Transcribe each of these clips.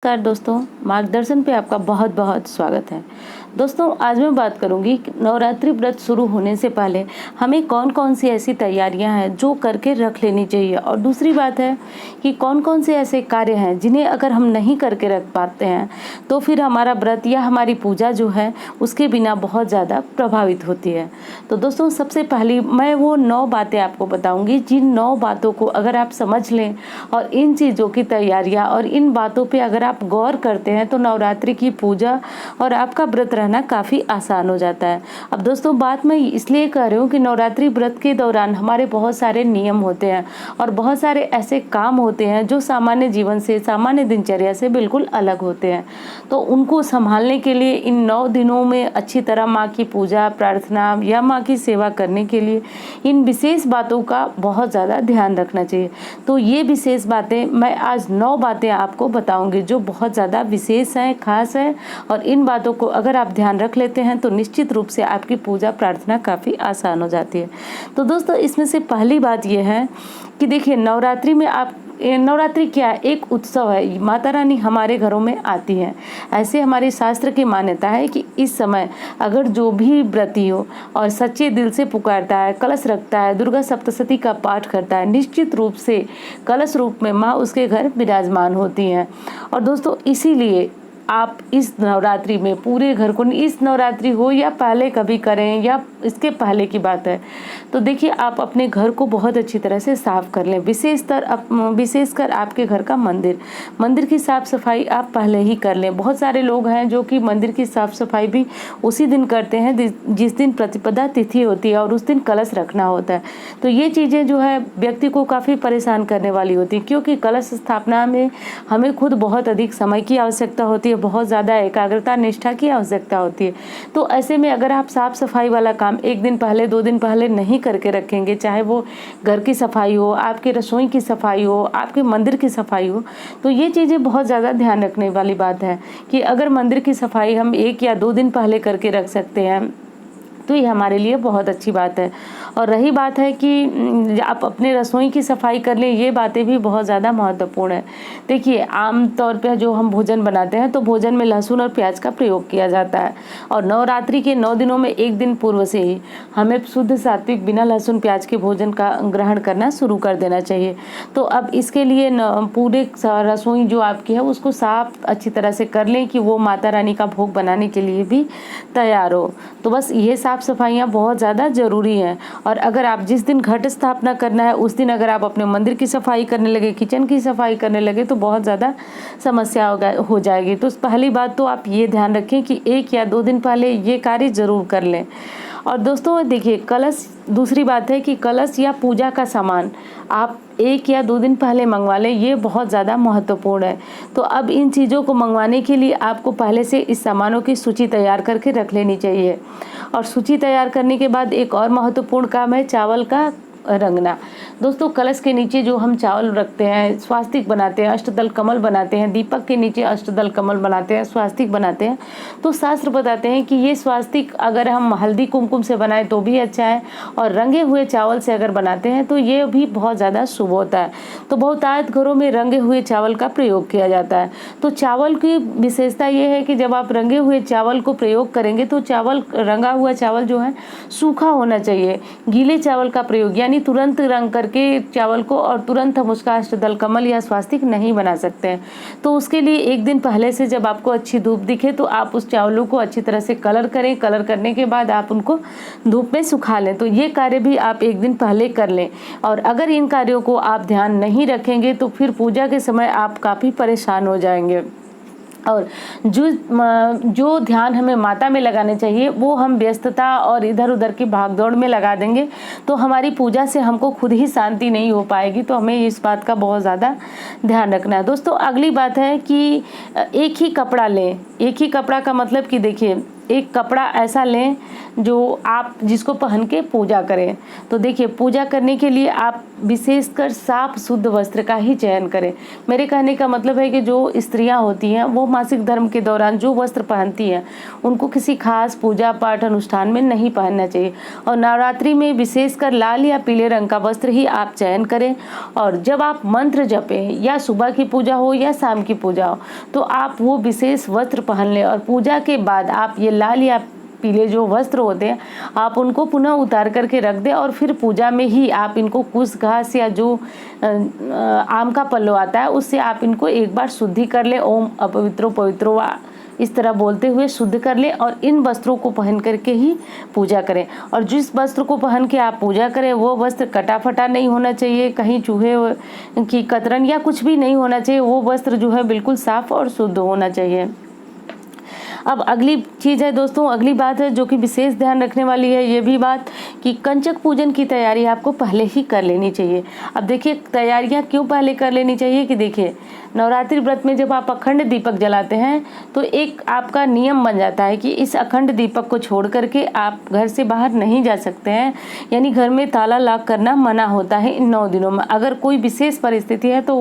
नमस्कार दोस्तों, मार्गदर्शन पे आपका बहुत बहुत स्वागत है। दोस्तों, आज मैं बात करूंगी कि नवरात्रि व्रत शुरू होने से पहले हमें कौन कौन सी ऐसी तैयारियां हैं जो करके रख लेनी चाहिए, और दूसरी बात है कि कौन कौन से ऐसे कार्य हैं जिन्हें अगर हम नहीं करके रख पाते हैं तो फिर हमारा व्रत या हमारी पूजा जो है उसके बिना बहुत ज़्यादा प्रभावित होती है। तो दोस्तों, सबसे पहली मैं वो 9 बातें आपको बताऊँगी, जिन 9 बातों को अगर आप समझ लें और इन चीज़ों की तैयारियाँ और इन बातों पे अगर आप गौर करते हैं तो नवरात्रि की पूजा और आपका व्रत रहना काफ़ी आसान हो जाता है। अब दोस्तों, बात मैं इसलिए कर रही हूँ कि नवरात्रि व्रत के दौरान हमारे बहुत सारे नियम होते हैं और बहुत सारे ऐसे काम होते हैं जो सामान्य जीवन से, सामान्य दिनचर्या से बिल्कुल अलग होते हैं। तो उनको संभालने के लिए इन 9 दिनों में अच्छी तरह माँ की पूजा, प्रार्थना या माँ की सेवा करने के लिए इन विशेष बातों का बहुत ज़्यादा ध्यान रखना चाहिए। तो ये विशेष बातें मैं आज 9 बातें आपको बताऊंगी जो बहुत ज़्यादा विशेष हैं, खास हैं, और इन बातों को अगर आप ध्यान रख लेते हैं तो निश्चित रूप से आपकी पूजा प्रार्थना काफ़ी आसान हो जाती है। तो दोस्तों, इसमें से पहली बात यह है कि देखिए, नवरात्रि क्या एक उत्सव है। माता रानी हमारे घरों में आती हैं। ऐसे हमारे शास्त्र की मान्यता है कि इस समय अगर जो भी व्रती हो और सच्चे दिल से पुकारता है, कलश रखता है, दुर्गा सप्तशती का पाठ करता है, निश्चित रूप से कलश रूप में माँ उसके घर विराजमान होती हैं। और दोस्तों, इसीलिए आप इस नवरात्रि में पूरे घर को, इस नवरात्रि हो या पहले कभी करें या इसके पहले की बात है, तो देखिए आप अपने घर को बहुत अच्छी तरह से साफ कर लें। विशेषकर आपके घर का मंदिर की साफ सफाई आप पहले ही कर लें। बहुत सारे लोग हैं जो कि मंदिर की साफ सफाई भी उसी दिन करते हैं जिस दिन प्रतिपदा तिथि होती है और उस दिन कलश रखना होता है। तो ये चीज़ें जो है व्यक्ति को काफ़ी परेशान करने वाली होती है, क्योंकि कलश स्थापना में हमें खुद बहुत अधिक समय की आवश्यकता होती है, बहुत ज़्यादा एकाग्रता, निष्ठा की आवश्यकता होती है। तो ऐसे में अगर आप साफ सफाई वाला काम एक दिन पहले, 2 दिन पहले नहीं करके रखेंगे, चाहे वो घर की सफाई हो, आपके रसोई की सफाई हो, आपके मंदिर की सफाई हो, तो ये चीज़ें बहुत ज़्यादा ध्यान रखने वाली बात है कि अगर मंदिर की सफाई हम 1 या 2 दिन पहले करके रख सकते हैं तो ये हमारे लिए बहुत अच्छी बात है। और रही बात है कि आप अपने रसोई की सफाई कर लें, ये बातें भी बहुत ज़्यादा महत्वपूर्ण है। देखिए, आम तौर पे जो हम भोजन बनाते हैं तो भोजन में लहसुन और प्याज का प्रयोग किया जाता है, और नवरात्रि के 9 दिनों में 1 दिन पूर्व से ही हमें शुद्ध सात्विक बिना लहसुन प्याज के भोजन का ग्रहण करना शुरू कर देना चाहिए। तो अब इसके लिए पूरे रसोई जो आपकी है उसको साफ अच्छी तरह से कर लें कि वो माता रानी का भोग बनाने के लिए भी तैयार हो। तो बस ये साफ सफाइयाँ बहुत ज़्यादा ज़रूरी हैं। और अगर आप जिस दिन घट स्थापना करना है उस दिन अगर आप अपने मंदिर की सफाई करने लगे, किचन की सफाई करने लगे, तो बहुत ज़्यादा समस्या हो जाएगी। तो पहली बात तो आप ये ध्यान रखें कि 1 या 2 दिन पहले ये कार्य ज़रूर कर लें। और दोस्तों देखिए, दूसरी बात है कि कलश या पूजा का सामान आप 1 या 2 दिन पहले मंगवा लें, ये बहुत ज़्यादा महत्वपूर्ण है। तो अब इन चीज़ों को मंगवाने के लिए आपको पहले से इस सामानों की सूची तैयार करके रख लेनी चाहिए। और सूची तैयार करने के बाद एक और महत्वपूर्ण काम है चावल का रंगना। दोस्तों, कलश के नीचे जो हम चावल रखते हैं, स्वास्तिक बनाते हैं, अष्टदल कमल बनाते हैं, दीपक के नीचे अष्टदल कमल बनाते हैं, स्वास्तिक बनाते हैं, तो शास्त्र बताते हैं कि ये स्वास्तिक अगर हम हल्दी कुमकुम से बनाए तो भी अच्छा है, और रंगे हुए चावल से अगर बनाते हैं तो ये भी बहुत ज़्यादा शुभ होता है। तो बहुतायत घरों में रंगे हुए चावल का प्रयोग किया जाता है। तो चावल की विशेषता ये है कि जब आप रंगे हुए चावल को प्रयोग करेंगे तो रंगा हुआ चावल जो है सूखा होना चाहिए। गीले चावल का प्रयोग यानी तुरंत रंग करके चावल को और तुरंत हम उसका अष्टदल कमल या स्वास्तिक नहीं बना सकते हैं। तो उसके लिए 1 दिन पहले से जब आपको अच्छी धूप दिखे तो आप उस चावलों को अच्छी तरह से कलर करें। कलर करने के बाद आप उनको धूप में सुखा लें। तो ये कार्य भी आप 1 दिन पहले कर लें। और अगर इन कार्यों को आप ध्यान नहीं रखेंगे तो फिर पूजा के समय आप काफ़ी परेशान हो जाएंगे। और जो ध्यान हमें माता में लगाने चाहिए वो हम व्यस्तता और इधर उधर की भागदौड़ में लगा देंगे, तो हमारी पूजा से हमको खुद ही शांति नहीं हो पाएगी। तो हमें इस बात का बहुत ज़्यादा ध्यान रखना है। दोस्तों, अगली बात है कि एक ही कपड़ा लें। एक ही कपड़ा का मतलब कि देखिए, एक कपड़ा ऐसा लें जो आप जिसको पहन के पूजा करें। तो देखिए, पूजा करने के लिए आप विशेषकर साफ शुद्ध वस्त्र का ही चयन करें। मेरे कहने का मतलब है कि जो स्त्रियां होती हैं वो मासिक धर्म के दौरान जो वस्त्र पहनती हैं उनको किसी खास पूजा पाठ अनुष्ठान में नहीं पहनना चाहिए। और नवरात्रि में विशेषकर लाल या पीले रंग का वस्त्र ही आप चयन करें। और जब आप मंत्र जपें, या सुबह की पूजा हो या शाम की पूजा हो, तो आप वो विशेष वस्त्र पहन लें। और पूजा के बाद आप ये लाल या पीले जो वस्त्र होते हैं आप उनको पुनः उतार करके रख दें। और फिर पूजा में ही आप इनको कुश घास या जो आम का पल्लू आता है उससे आप इनको एक बार शुद्धि कर लें। ओम अपवित्रो पवित्रो वा, इस तरह बोलते हुए शुद्ध कर लें। और इन वस्त्रों को पहन करके ही पूजा करें। और जिस वस्त्र को पहन के आप पूजा करें वो वस्त्र कटा फटा नहीं होना चाहिए, कहीं चूहे की कतरन या कुछ भी नहीं होना चाहिए। वो वस्त्र जो है बिल्कुल साफ और शुद्ध होना चाहिए। अब अगली चीज़ है दोस्तों, अगली बात है जो कि विशेष ध्यान रखने वाली है, ये भी बात कि कंचक पूजन की तैयारी आपको पहले ही कर लेनी चाहिए। अब देखिए, तैयारियां क्यों पहले कर लेनी चाहिए कि देखिए, नवरात्रि व्रत में जब आप अखंड दीपक जलाते हैं तो एक आपका नियम बन जाता है कि इस अखंड दीपक को छोड़ करके आप घर से बाहर नहीं जा सकते हैं। यानी घर में ताला लॉक करना मना होता है इन 9 दिनों में। अगर कोई विशेष परिस्थिति है तो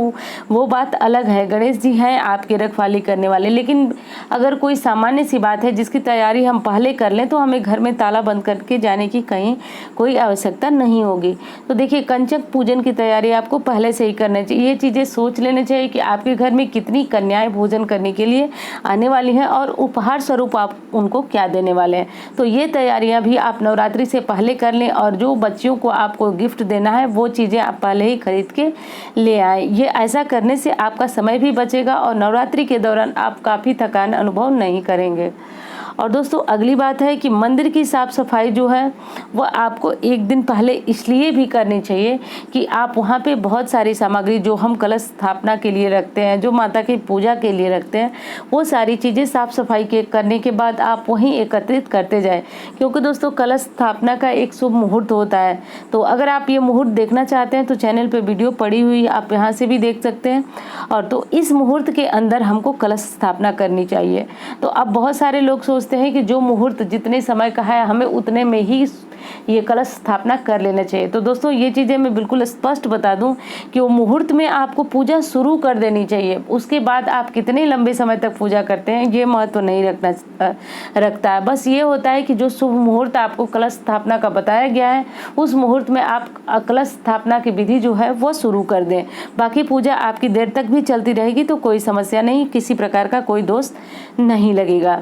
वो बात अलग है, गणेश जी हैं आपके रखवाली करने वाले। लेकिन अगर कोई सामान्य सी बात है जिसकी तैयारी हम पहले कर लें तो हमें घर में ताला बंद करके जाने की कहीं कोई आवश्यकता नहीं होगी। तो देखिए, कंचक पूजन की तैयारी आपको पहले से ही करनी चाहिए। ये चीज़ें सोच लेनी चाहिए कि आपके घर में कितनी कन्याएं भोजन करने के लिए आने वाली हैं और उपहार स्वरूप आप उनको क्या देने वाले हैं। तो ये तैयारियां भी आप नवरात्रि से पहले कर लें। और जो बच्चियों को आपको गिफ्ट देना है वो चीज़ें आप पहले ही खरीद के ले आएँ। ये ऐसा करने से आपका समय भी बचेगा और नवरात्रि के दौरान आप काफ़ी थकान अनुभव नहीं करेंगे। और दोस्तों, अगली बात है कि मंदिर की साफ़ सफाई जो है वो आपको एक दिन पहले इसलिए भी करनी चाहिए कि आप वहाँ पे बहुत सारी सामग्री जो हम कलश स्थापना के लिए रखते हैं, जो माता की पूजा के लिए रखते हैं, वो सारी चीज़ें साफ़ सफाई के करने के बाद आप वहीं एकत्रित करते जाएं। क्योंकि दोस्तों, कलश स्थापना का एक शुभ मुहूर्त होता है। तो अगर आप ये मुहूर्त देखना चाहते हैं तो चैनल पर वीडियो पड़ी हुई आप यहाँ से भी देख सकते हैं। और तो इस मुहूर्त के अंदर हमको कलश स्थापना करनी चाहिए। तो अब बहुत सारे लोग सोचते हैं कि जो मुहूर्त जितने समय का है हमें उतने में ही ये कलश स्थापना कर लेना चाहिए। तो दोस्तों, ये चीज़ें मैं बिल्कुल स्पष्ट बता दूं कि वो मुहूर्त में आपको पूजा शुरू कर देनी चाहिए। उसके बाद आप कितने लंबे समय तक पूजा करते हैं ये महत्व नहीं रखता है। बस ये होता है कि जो शुभ मुहूर्त आपको कलश स्थापना का बताया गया है उस मुहूर्त में आप कलश स्थापना की विधि जो है वो शुरू कर दें। बाकी पूजा आपकी देर तक भी चलती रहेगी तो कोई समस्या नहीं, किसी प्रकार का कोई दोष नहीं लगेगा।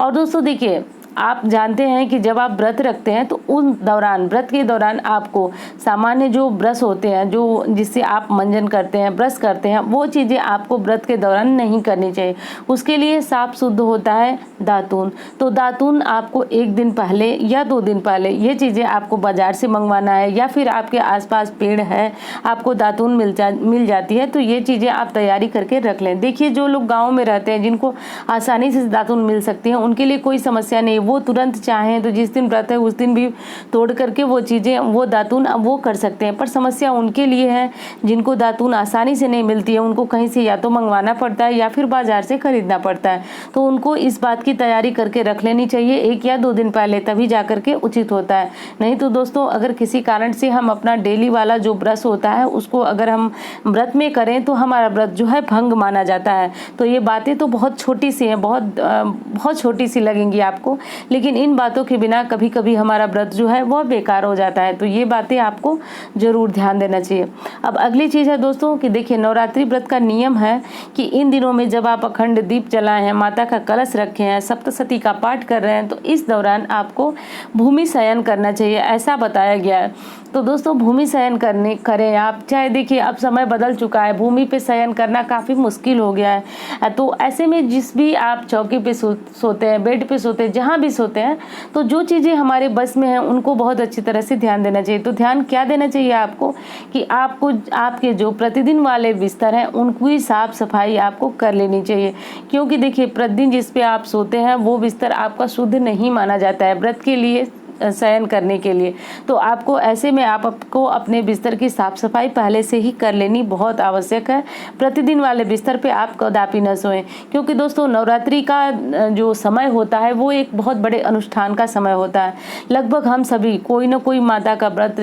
और दोस्तों देखिए, आप जानते हैं कि जब आप व्रत रखते हैं तो उन दौरान, व्रत के दौरान आपको सामान्य जो ब्रश होते हैं, जो जिससे आप मंजन करते हैं, ब्रश करते हैं, वो चीज़ें आपको व्रत के दौरान नहीं करनी चाहिए। उसके लिए साफ शुद्ध होता है दातून। तो दातून आपको एक दिन पहले या 2 दिन पहले ये चीज़ें आपको बाज़ार से मंगवाना है, या फिर आपके आसपास पेड़ है आपको दातून मिल जाती है, तो ये चीज़ें आप तैयारी करके रख लें। देखिए, जो लोग गाँव में रहते हैं जिनको आसानी से दातून मिल सकती है उनके लिए कोई समस्या नहीं, वो तुरंत चाहें तो जिस दिन व्रत है उस दिन भी तोड़ करके वो चीज़ें, वो दातून वो कर सकते हैं। पर समस्या उनके लिए है जिनको दातून आसानी से नहीं मिलती है, उनको कहीं से या तो मंगवाना पड़ता है या फिर बाजार से खरीदना पड़ता है। तो उनको इस बात की तैयारी करके रख लेनी चाहिए 1 या 2 दिन पहले, तभी जा करके उचित होता है। नहीं तो दोस्तों, अगर किसी कारण से हम अपना डेली वाला जो ब्रश होता है उसको अगर हम व्रत में करें तो हमारा व्रत जो है भंग माना जाता है। तो ये बातें तो बहुत छोटी सी हैं, बहुत छोटी सी लगेंगी आपको, लेकिन इन बातों के बिना कभी कभी हमारा व्रत जो है वह बेकार हो जाता है। तो ये बातें आपको जरूर ध्यान देना चाहिए। अब अगली चीज़ है दोस्तों कि देखिए, नवरात्रि व्रत का नियम है कि इन दिनों में जब आप अखंड दीप जलाए हैं, माता का कलश रखे हैं, सप्तशती का पाठ कर रहे हैं, तो इस दौरान आपको भूमि शयन करना चाहिए, ऐसा बताया गया है। तो दोस्तों, भूमि शयन करें आप, चाहे देखिए अब समय बदल चुका है, भूमि पे शयन करना काफ़ी मुश्किल हो गया है। तो ऐसे में जिस भी आप चौकी पे सोते हैं, बेड पे सोते हैं, जहाँ भी सोते हैं, तो जो चीज़ें हमारे बस में हैं उनको बहुत अच्छी तरह से ध्यान देना चाहिए। तो ध्यान क्या देना चाहिए आपको कि आपको आपके जो प्रतिदिन वाले बिस्तर हैं उनकी साफ सफाई आपको कर लेनी चाहिए। क्योंकि देखिए, प्रतिदिन जिस पे आप सोते हैं वो बिस्तर आपका शुद्ध नहीं माना जाता है। व्रत के लिए शयन करने के लिए। तो आपको ऐसे में आपको अपने बिस्तर की साफ सफाई पहले से ही कर लेनी बहुत आवश्यक है। प्रतिदिन वाले बिस्तर पे आप कदापि न सोएं, क्योंकि दोस्तों नवरात्रि का जो समय होता है वो एक बहुत बड़े अनुष्ठान का समय होता है। लगभग हम सभी कोई न कोई माता का व्रत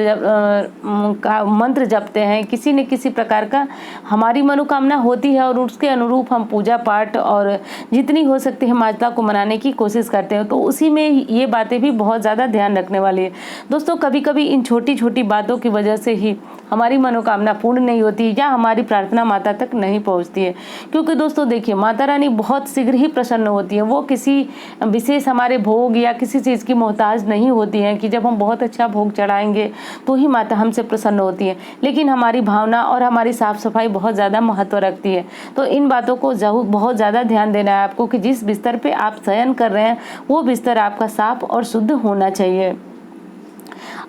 का मंत्र जपते हैं, किसी न किसी प्रकार का हमारी मनोकामना होती है और उसके अनुरूप हम पूजा पाठ और जितनी हो सकती है माता को मनाने की कोशिश करते हैं। तो उसी में ये बातें भी बहुत ज़्यादा ध्यान रखने वाली है। दोस्तों कभी कभी इन छोटी छोटी बातों की वजह से ही हमारी मनोकामना पूर्ण नहीं होती या हमारी प्रार्थना माता तक नहीं पहुंचती है। क्योंकि दोस्तों देखिए, माता रानी बहुत शीघ्र ही प्रसन्न होती है। वो किसी विशेष हमारे भोग या किसी चीज़ की मोहताज नहीं होती हैं कि जब हम बहुत अच्छा भोग चढ़ाएंगे तो ही माता हमसे प्रसन्न होती है, लेकिन हमारी भावना और हमारी साफ सफाई बहुत ज़्यादा महत्व रखती है। तो इन बातों को बहुत ज़्यादा ध्यान देना है आपको कि जिस बिस्तर पर आप शयन कर रहे हैं वो बिस्तर आपका साफ और शुद्ध होना चाहिए।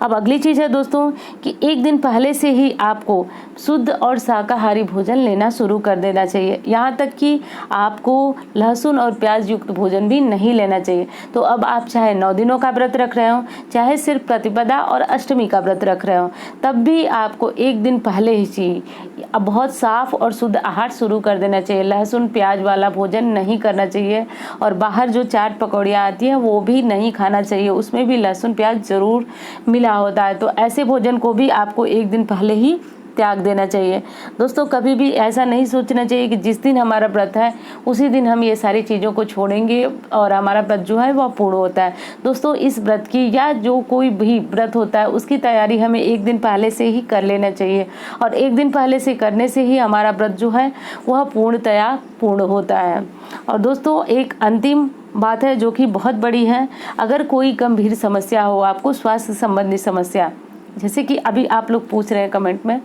अब अगली चीज़ है दोस्तों कि एक दिन पहले से ही आपको शुद्ध और शाकाहारी भोजन लेना शुरू कर देना चाहिए। यहाँ तक कि आपको लहसुन और प्याज युक्त भोजन भी नहीं लेना चाहिए। तो अब आप चाहे 9 दिनों का व्रत रख रहे हो, चाहे सिर्फ प्रतिपदा और अष्टमी का व्रत रख रहे हो, तब भी आपको एक दिन पहले ही अब बहुत साफ और शुद्ध आहार शुरू कर देना चाहिए। लहसुन प्याज वाला भोजन नहीं करना चाहिए और बाहर जो चाट पकौड़ियाँ आती हैं वो भी नहीं खाना चाहिए, उसमें भी लहसुन प्याज जरूर मिला होता है। तो ऐसे भोजन को भी आपको एक दिन पहले ही त्याग देना चाहिए। दोस्तों कभी भी ऐसा नहीं सोचना चाहिए कि जिस दिन हमारा व्रत है उसी दिन हम ये सारी चीज़ों को छोड़ेंगे और हमारा व्रत जो है वह पूर्ण होता है। दोस्तों इस व्रत की या जो कोई भी व्रत होता है उसकी तैयारी हमें एक दिन पहले से ही कर लेना चाहिए और एक दिन पहले से करने से ही हमारा व्रत जो है वह पूर्णतया पूर्ण होता है। और दोस्तों एक अंतिम बात है जो कि बहुत बड़ी है। अगर कोई गंभीर समस्या हो, आपको स्वास्थ्य संबंधी समस्या, जैसे कि अभी आप लोग पूछ रहे हैं कमेंट में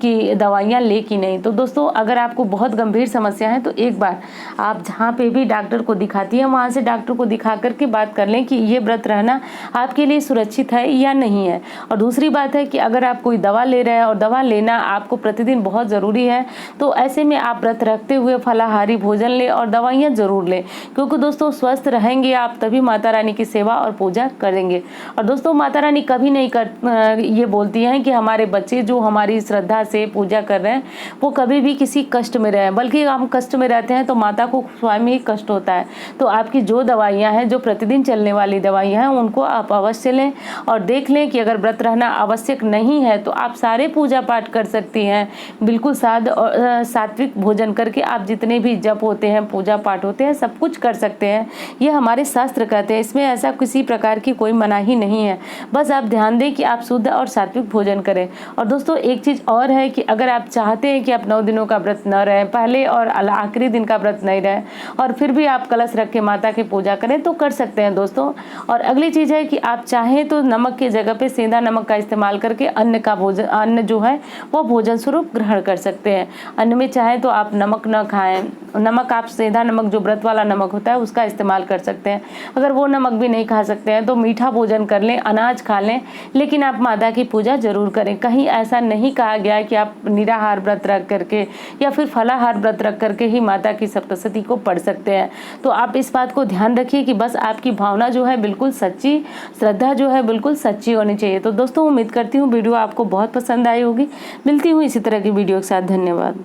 कि दवाइयाँ ले कि नहीं, तो दोस्तों अगर आपको बहुत गंभीर समस्या है तो एक बार आप जहाँ पे भी डॉक्टर को दिखाती हैं वहाँ से डॉक्टर को दिखा करके बात कर लें कि ये व्रत रहना आपके लिए सुरक्षित है या नहीं है। और दूसरी बात है कि अगर आप कोई दवा ले रहे हैं और दवा लेना आपको प्रतिदिन बहुत ज़रूरी है तो ऐसे में आप व्रत रखते हुए फलाहारी भोजन लें और दवाइयाँ ज़रूर लें, क्योंकि दोस्तों स्वस्थ रहेंगे आप तभी माता रानी की सेवा और पूजा करेंगे। और दोस्तों माता रानी कभी नहीं ये बोलती हैं कि हमारे बच्चे जो हमारी श्रद्धा से पूजा कर रहे हैं वो कभी भी किसी कष्ट में रहें, बल्कि हम कष्ट में रहते हैं तो माता को स्वयं ही कष्ट होता है। तो आपकी जो दवाइयाँ हैं, जो प्रतिदिन चलने वाली दवाइयाँ हैं, उनको आप अवश्य लें और देख लें कि अगर व्रत रहना आवश्यक नहीं है तो आप सारे पूजा पाठ कर सकती हैं। बिल्कुल सात्विक भोजन करके आप जितने भी जप होते हैं, पूजा पाठ होते हैं, सब कुछ कर सकते हैं। ये हमारे शास्त्र कहते हैं, इसमें ऐसा किसी प्रकार की कोई मनाही नहीं है। बस आप ध्यान दें कि आप शुद्ध और सात्विक भोजन करें। और दोस्तों एक चीज़ और है कि अगर आप चाहते हैं कि आप 9 दिनों का व्रत न रहें, पहले और आखिरी दिन का व्रत नहीं रहे और फिर भी आप कलश रख के माता की पूजा करें तो कर सकते हैं दोस्तों। और अगली चीज़ है कि आप चाहें तो नमक की जगह पे सेंधा नमक का इस्तेमाल करके अन्न जो है वो भोजन स्वरूप ग्रहण कर सकते हैं। अन्न में चाहे तो आप नमक न खाएं, नमक आप सेंधा नमक जो व्रत वाला नमक होता है उसका इस्तेमाल कर सकते हैं। अगर वो नमक भी नहीं खा सकते हैं तो मीठा भोजन कर लें, अनाज खा लें, लेकिन आप माता की पूजा जरूर करें। कहीं ऐसा नहीं कहा गया है कि आप निराहार व्रत रख करके या फिर फलाहार व्रत रख करके ही माता की सप्तशती को पढ़ सकते हैं। तो आप इस बात को ध्यान रखिए कि बस आपकी भावना जो है बिल्कुल सच्ची, श्रद्धा जो है बिल्कुल सच्ची होनी चाहिए। तो दोस्तों उम्मीद करती हूँ वीडियो आपको बहुत पसंद आई होगी। मिलती हूँ इसी तरह की वीडियो के साथ। धन्यवाद।